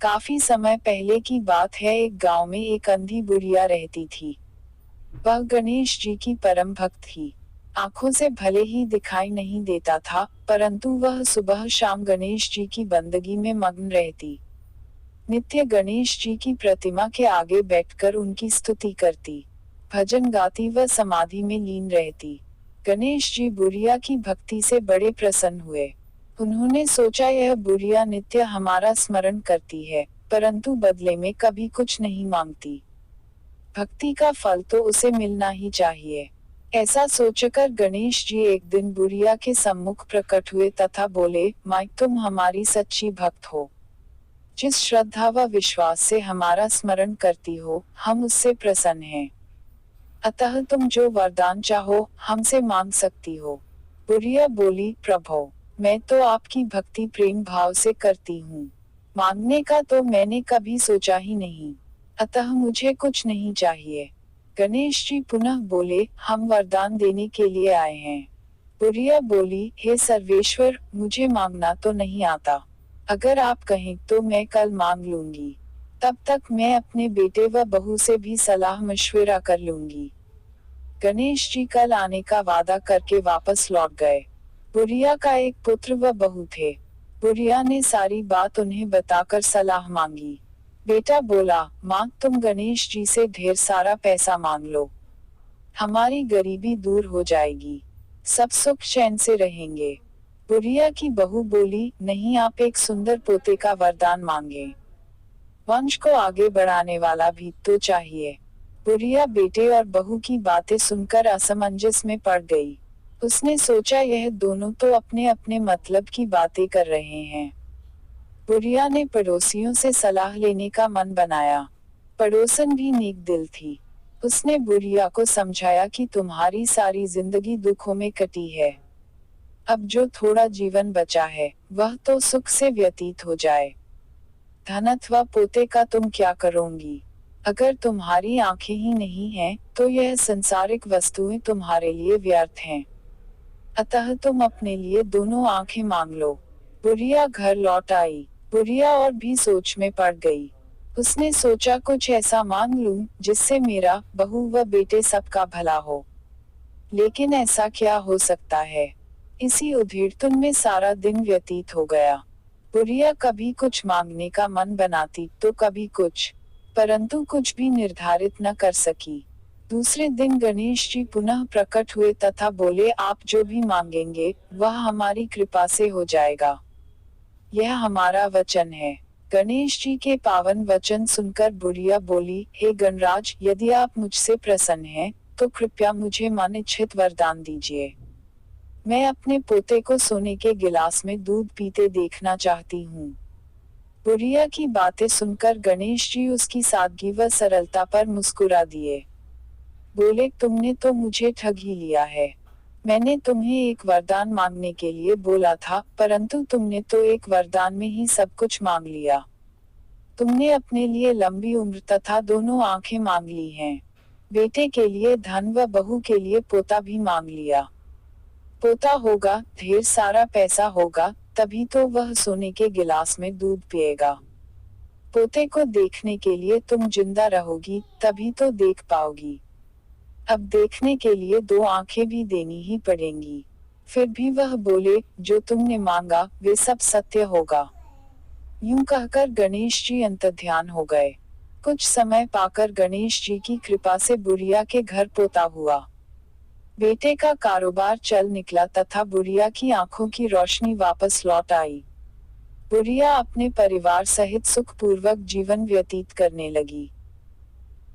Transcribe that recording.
काफी समय पहले की बात है। एक गांव में एक अंधी बुढ़िया रहती थी। वह गणेश जी की परम भक्त थी। आंखों से भले ही दिखाई नहीं देता था, परंतु वह सुबह शाम गणेश जी की बंदगी में मग्न रहती। नित्य गणेश जी की प्रतिमा के आगे बैठकर उनकी स्तुति करती, भजन गाती व समाधि में लीन रहती। गणेश जी बुढ़िया की भक्ति से बड़े प्रसन्न हुए। उन्होंने सोचा, यह बुढ़िया नित्य हमारा स्मरण करती है, परंतु बदले में कभी कुछ नहीं मांगती। भक्ति का फल तो उसे मिलना ही चाहिए। ऐसा सोचकर गणेश जी एक दिन बुढ़िया के सम्मुख प्रकट हुए तथा बोले, माँ, तुम हमारी सच्ची भक्त हो। जिस श्रद्धा व विश्वास से हमारा स्मरण करती हो, हम उससे प्रसन्न हैं। अतः तुम जो वरदान चाहो हमसे मांग सकती हो। बुढ़िया बोली, प्रभो, मैं तो आपकी भक्ति प्रेम भाव से करती हूँ। मांगने का तो मैंने कभी सोचा ही नहीं, अतः मुझे कुछ नहीं चाहिए। गणेश जी पुनः बोले, हम वरदान देने के लिए आए हैं। बुढ़िया बोली, हे सर्वेश्वर, मुझे मांगना तो नहीं आता। अगर आप कहें तो मैं कल मांग लूंगी। तब तक मैं अपने बेटे व बहू से भी सलाह मशविरा कर लूंगी। गणेश जी कल आने का वादा करके वापस लौट गए। बुढ़िया का एक पुत्र व बहू थे। बुढ़िया ने सारी बात उन्हें बताकर सलाह मांगी। बेटा बोला, माँ, तुम गणेश जी से ढेर सारा पैसा मांग लो, हमारी गरीबी दूर हो जाएगी, सब सुख चैन से रहेंगे। बुढ़िया की बहू बोली, नहीं, आप एक सुंदर पोते का वरदान मांगे। वंश को आगे बढ़ाने वाला भी तो चाहिए। बुढ़िया बेटे और बहू की बातें सुनकर असमंजस में पड़ गई। उसने सोचा, यह दोनों तो अपने अपने मतलब की बातें कर रहे हैं। बुढ़िया ने पड़ोसियों से सलाह लेने का मन बनाया। पड़ोसन भी नेक दिल थी। उसने बुढ़िया को समझाया कि तुम्हारी सारी जिंदगी दुखों में कटी है। अब जो थोड़ा जीवन बचा है, वह तो सुख से व्यतीत हो जाए। धन अथवा पोते का तुम क्या करोगी? अगर तुम्हारी आंखें ही नहीं हैं, तो यह संसारिक वस्तुएं तुम्हारे लिए व्यर्थ हैं। अतः तुम अपने लिए दोनों आंखें मांग लो। बुढ़िया घर लौट आई। बुढ़िया और भी सोच में पड़ गई। उसने सोचा, कुछ ऐसा मांग लूं जिससे मेरा, बहू व बेटे सबका भला हो। लेकिन ऐसा क्या हो सकता है? इसी उधेड़पुन में सारा दिन व्यतीत हो गया। बुढ़िया कभी कुछ मांगने का मन बनाती तो कभी कुछ, परंतु कुछ भी निर्धारित न कर सकी। दूसरे दिन गणेश जी पुनः प्रकट हुए तथा बोले, आप जो भी मांगेंगे वह हमारी कृपा से हो जाएगा। यह हमारा वचन है। गणेश जी के पावन वचन सुनकर बुढ़िया बोली, हे गणराज, यदि आप मुझसे प्रसन्न हैं, तो कृपया मुझे मनइच्छित वरदान दीजिए। मैं अपने पोते को सोने के गिलास में दूध पीते देखना चाहती हूँ। बुढ़िया की बातें सुनकर गणेश जी उसकी सादगी व सरलता पर मुस्कुरा दिए। बोले, तुमने तो मुझे ठग ही लिया है। मैंने तुम्हें एक वरदान मांगने के लिए बोला था, परंतु तुमने तो एक वरदान में ही सब कुछ मांग लिया। तुमने अपने लिए लंबी उम्र तथा दोनों आंखें मांग ली हैं। बेटे के लिए धन व बहू के लिए पोता भी मांग लिया। पोता होगा, ढेर सारा पैसा होगा, तभी तो वह सोने के गिलास में दूध पिएगा। पोते को देखने के लिए तुम जिंदा रहोगी, तभी तो देख पाओगी। अब देखने के लिए दो आंखें भी देनी ही पड़ेंगी। फिर भी वह बोले, जो तुमने मांगा वे सब सत्य होगा। यूं कहकर गणेश जी अंतर्ध्यान हो गए। कुछ समय पाकर गणेश जी की कृपा से बुढ़िया के घर पोता हुआ। बेटे का कारोबार चल निकला तथा बुढ़िया की आंखों की रोशनी वापस लौट आई। बुढ़िया अपने परिवार सहित सुखपूर्वक जीवन व्यतीत करने लगी।